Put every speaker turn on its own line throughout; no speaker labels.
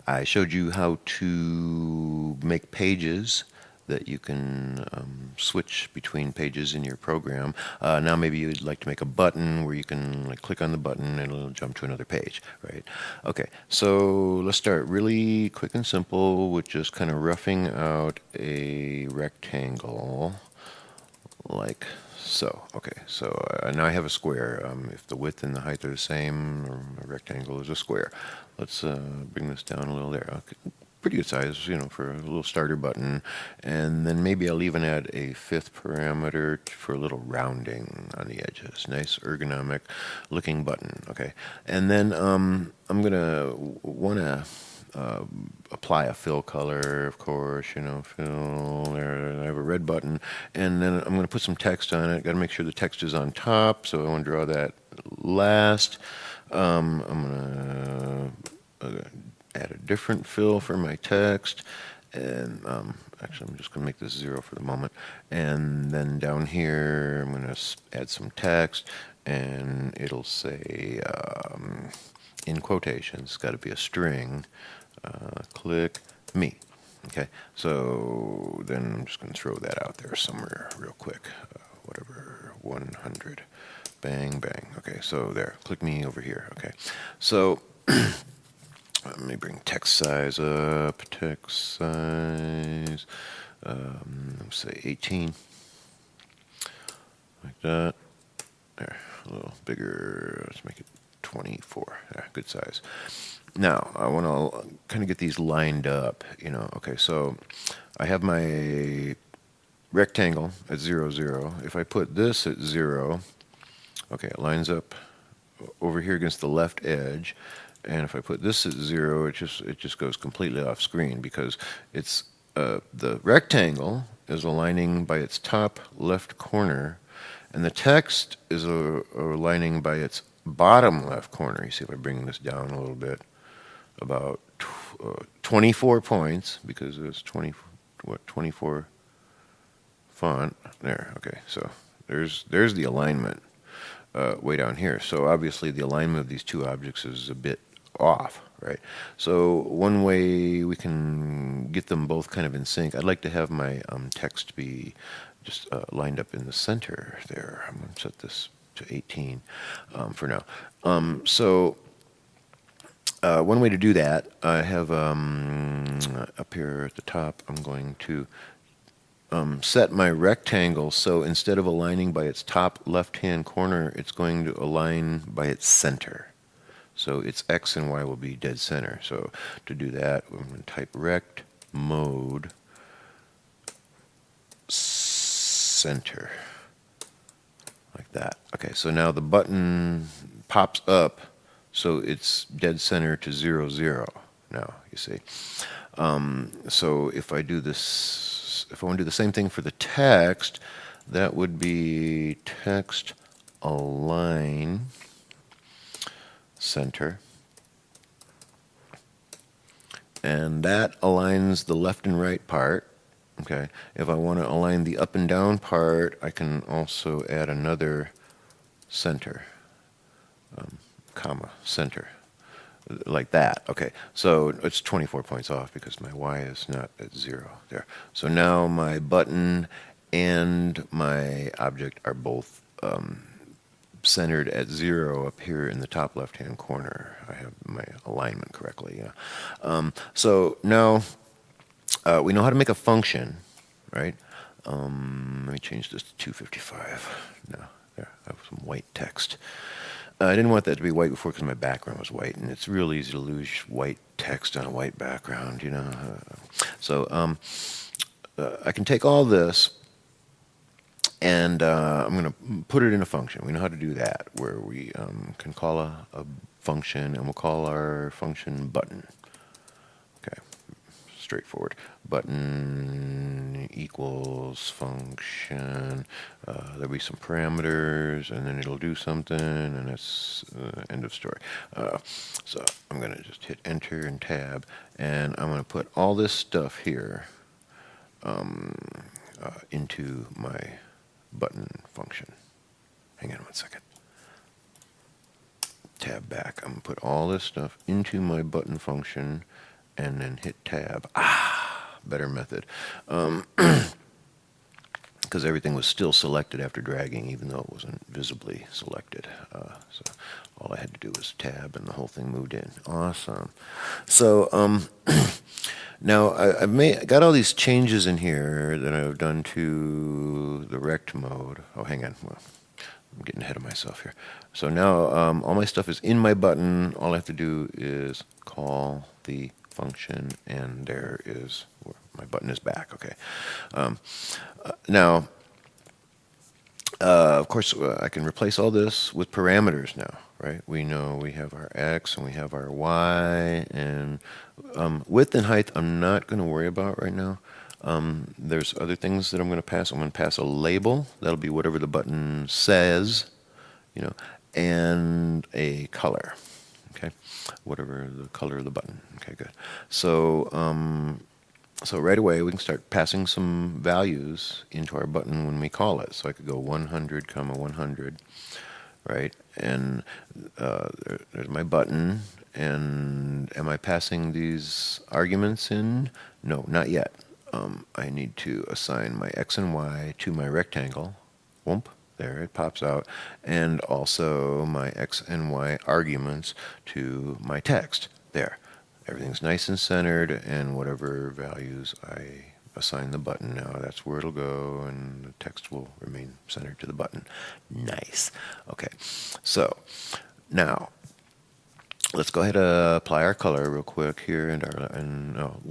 I showed you how to make pages that you can switch between pages in your program. Now maybe you'd like to make a button where you can like click on the button and it'll jump to another page, right? Okay, so let's start really quick and simple with just kind of roughing out a rectangle like so. Okay, so now I have a square. If the width and the height are the same, a rectangle is a square. Let's bring this down a little there. Okay, pretty good size, you know, for a little starter button. And then maybe I'll even add a fifth parameter for a little rounding on the edges. Nice ergonomic looking button. Okay, and then I'm gonna wanna apply a fill color, of course, you know, fill there. I have a red button, and then I'm going to put some text on it. Got to make sure the text is on top, so I want to draw that last. I'm going to add a different fill for my text, and actually I'm just going to make this 0 for the moment. And then down here I'm going to add some text, and it'll say in quotations, it's got to be a string. Click me. Okay, so then I'm just going to throw that out there somewhere real quick. Whatever, 100. Bang, bang. Okay, so there. Click me over here. Okay, so let me bring text size up. Text size, let's say 18. Like that. There, a little bigger. Let's make it 24. Yeah, good size. Now, I want to kind of get these lined up, you know. Okay, so I have my rectangle at 0, 0. If I put this at 0, okay, it lines up over here against the left edge. And if I put this at 0, it just goes completely off screen because it's the rectangle is aligning by its top left corner, and the text is aligning by its bottom left corner. You see if I bring this down a little bit. About 24 points because it's 24 font there. Okay, so there's the alignment way down here. So obviously the alignment of these two objects is a bit off, right? So one way we can get them both kind of in sync, I'd like to have my text be just lined up in the center there. I'm going to set this to 18 for now. One way to do that, I have up here at the top, I'm going to set my rectangle so instead of aligning by its top left-hand corner, it's going to align by its center. So its X and Y will be dead center. So to do that, I'm going to type rect mode center. Like that. Okay, so now the button pops up. So it's dead center to 0, 0 now, you see. So if I do this, if I want to do the same thing for the text, that would be text align center. And that aligns the left and right part. Okay. If I want to align the up and down part, I can also add another center. Comma, center, like that. Okay, so it's 24 points off because my Y is not at 0 there. So now my button and my object are both centered at 0 up here in the top left-hand corner. I have my alignment correctly. Yeah. So now we know how to make a function, right? Let me change this to 255. No, there, I have some white text. I didn't want that to be white before because my background was white, and it's real easy to lose white text on a white background, you know. So I can take all this, and I'm going to put it in a function. We know how to do that, where we can call a function, and we'll call our function button. Okay, straightforward. Button equals function. There'll be some parameters, and then it'll do something, and that's end of story. So I'm going to just hit enter and tab, and I'm going to put all this stuff here into my button function. Hang on one second. Tab back. I'm going to put all this stuff into my button function, and then hit tab. Better method. Because everything was still selected after dragging, even though it wasn't visibly selected. So all I had to do was tab, and the whole thing moved in. Awesome. So now I've got all these changes in here that I've done to the rect mode. Oh, hang on. Well, I'm getting ahead of myself here. So now all my stuff is in my button. All I have to do is call the function, and there is my button is back. Okay. Now, of course, I can replace all this with parameters now, right? We know we have our x and we have our y, and width and height I'm not going to worry about right now. There's other things that I'm going to pass. I'm going to pass a label. That'll be whatever the button says, and a color. Okay, whatever the color of the button. Okay, good. So so right away we can start passing some values into our button when we call it. So I could go 100, 100, right? And there's my button. And am I passing these arguments in? No, not yet. I need to assign my x and y to my rectangle. Whoop, there it pops out. And also my x and y arguments to my text. There. Everything's nice and centered, and whatever values I assign the button now, that's where it'll go, and the text will remain centered to the button. Nice. Okay, so now let's go ahead and apply our color real quick here, and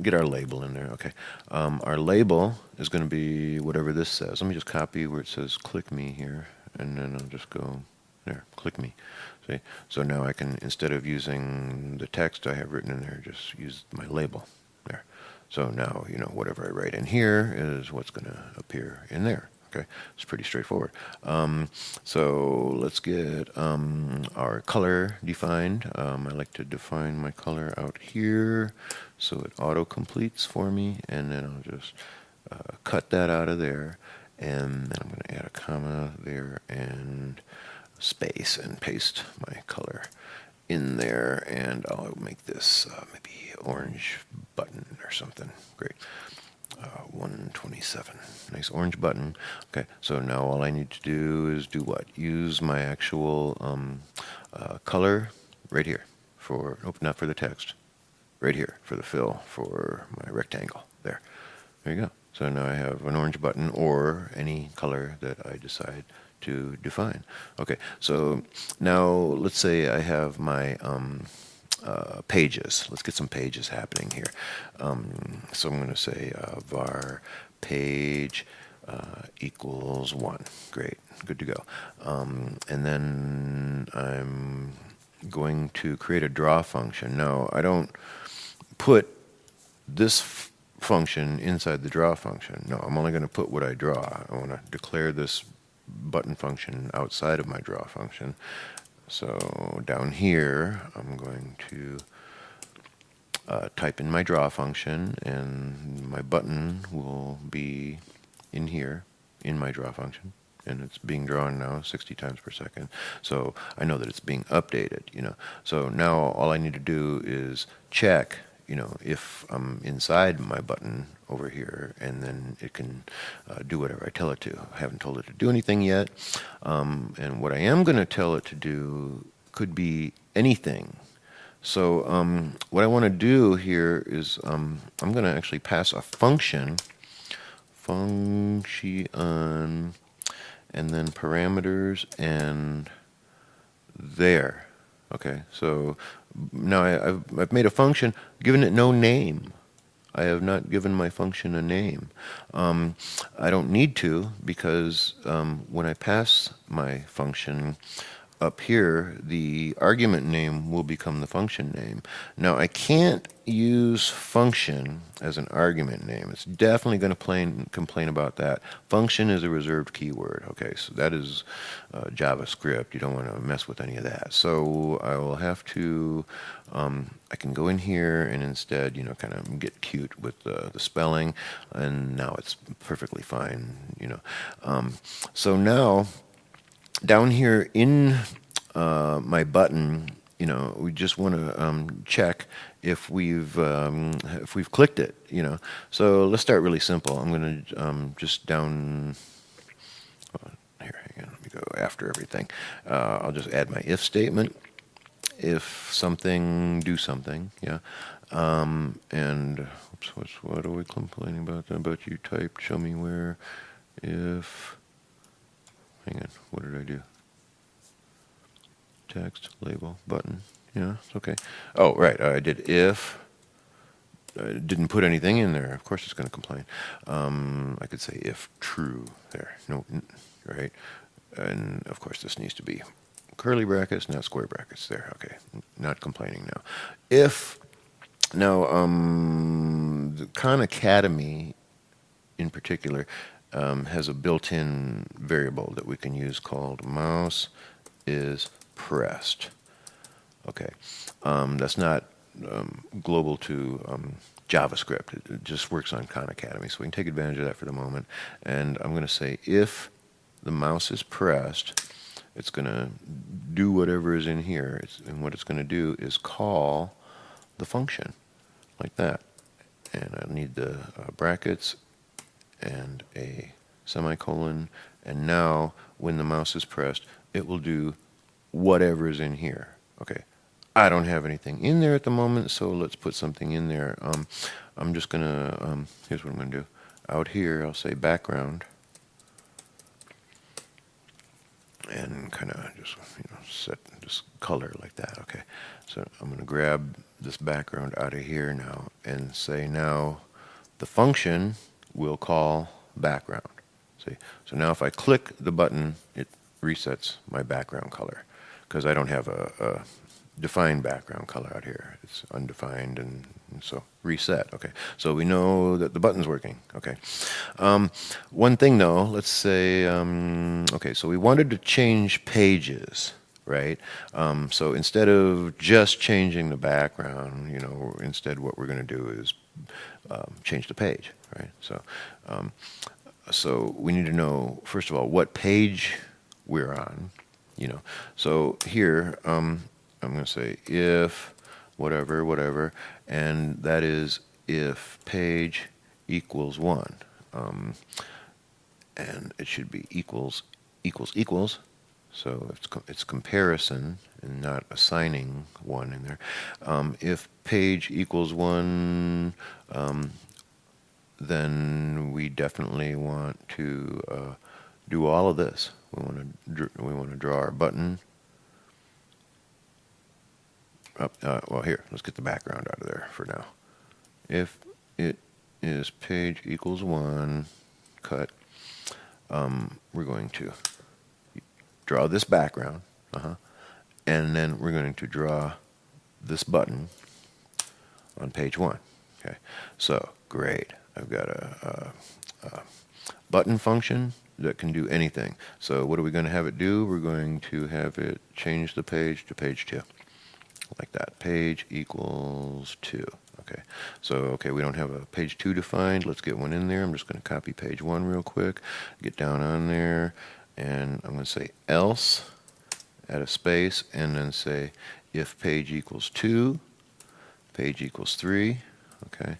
get our label in there. Okay, our label is going to be whatever this says. Let me just copy where it says "click me" here, and then I'll just go there, click me. See? So now I can, instead of using the text I have written in there, just use my label there. So now, whatever I write in here is what's going to appear in there. Okay, it's pretty straightforward. So let's get our color defined. I like to define my color out here so it auto-completes for me, and then I'll just cut that out of there, and then I'm going to add a comma there and space and paste my color in there, and I'll make this maybe orange button or something. Great. 127. Nice orange button. Okay, so now all I need to do is do what? Use my actual color right here for, not for the text, right here for the fill for my rectangle. There you go. So now I have an orange button, or any color that I decide to define. Okay, so now let's say I have my pages. Let's get some pages happening here. So I'm going to say var page equals 1. Great, good to go. And then I'm going to create a draw function. Now, I don't put this function inside the draw function. No, I'm only going to put what I draw. I want to declare this button function outside of my draw function. So down here, I'm going to type in my draw function, and my button will be in here, in my draw function, and it's being drawn now 60 times per second. So I know that it's being updated, So now all I need to do is check, if I'm inside my button over here, and then it can do whatever I tell it to. I haven't told it to do anything yet, and what I am going to tell it to do could be anything. So what I want to do here is I'm going to actually pass a function, and then parameters, and there. Okay, so now I've made a function, given it no name. I have not given my function a name. I don't need to, because when I pass my function up here, the argument name will become the function name. Now, I can't use function as an argument name. It's definitely going to complain about that. Function is a reserved keyword. Okay, so that is JavaScript. You don't want to mess with any of that. So I will have to, I can go in here and instead, kind of get cute with the spelling, and now it's perfectly fine, So now, down here in my button, we just want to check if we've clicked it, you know. So let's start really simple. I'm going to just down here. Hang on, let me go after everything. I'll just add my if statement. If something, do something. Yeah. And oops, what are we complaining about? About you typed. Show me where. If. Hang on. What did I do? Text, label, button. Yeah, it's okay. Oh, right. I did if. I didn't put anything in there. Of course it's going to complain. I could say if true there. No, right? And of course this needs to be curly brackets, not square brackets. There, okay. Not complaining now. If, now, the Khan Academy in particular has a built-in variable that we can use called mouse is pressed. Okay, that's not global to JavaScript. It just works on Khan Academy, so we can take advantage of that for the moment. And I'm going to say if the mouse is pressed, it's going to do whatever is in here. And what it's going to do is call the function like that. And I need the brackets and a semicolon. And now when the mouse is pressed, it will do whatever is in here. Okay. I don't have anything in there at the moment, so let's put something in there. I'm just going to, here's what I'm going to do. Out here, I'll say background. And kind of just, set this color like that. Okay. So I'm going to grab this background out of here now and say now the function will call background. See? So now if I click the button, it resets my background color because I don't have a defined background color out here. It's undefined, and so reset. Okay, so we know that the button's working. Okay, one thing though, let's say, okay, so we wanted to change pages, right? So instead of just changing the background, instead what we're going to do is change the page, right? So we need to know, first of all, what page we're on, So here, I'm going to say if whatever, and that is if page equals 1. And it should be equals. So it's comparison and not assigning 1 in there. If page equals 1, then we definitely want to do all of this. We want to draw our button. Well, here, let's get the background out of there for now. If it is page equals 1, cut, we're going to draw this background, and then we're going to draw this button on page 1. Okay, so great. I've got a button function that can do anything. So what are we going to have it do? We're going to have it change the page to page 2. Like that, page equals 2. Okay, so we don't have a page 2 defined. Let's get one in there. I'm just going to copy page 1 real quick, get down on there, and I'm going to say else, add a space, and then say if page equals 2, page equals 3. Okay,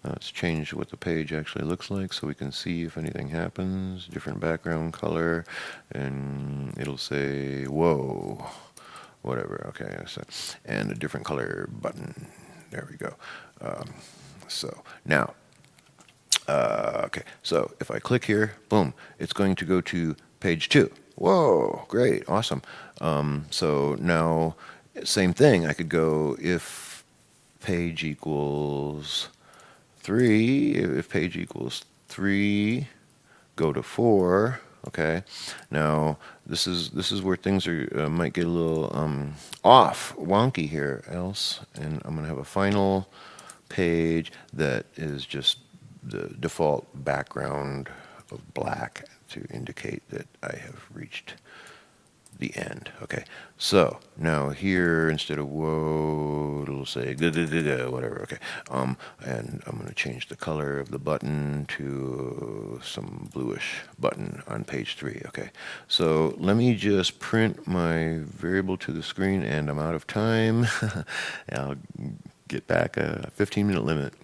let's change what the page actually looks like so we can see if anything happens. Different background color, and it'll say whoa. Whatever, okay, and a different color button. There we go. So now, okay, so if I click here, boom, it's going to go to page 2. Whoa, great, awesome. So now, same thing, I could go if page equals 3, if page equals 3, go to 4. Okay, now this is where things are might get a little wonky here. Else, and I'm going to have a final page that is just the default background of black to indicate that I have reached the end. Okay, so now here instead of whoa, it'll say whatever. Okay, and I'm going to change the color of the button to some bluish button on page 3. Okay, so let me just print my variable to the screen, and I'm out of time. I'll get back a 15-minute limit.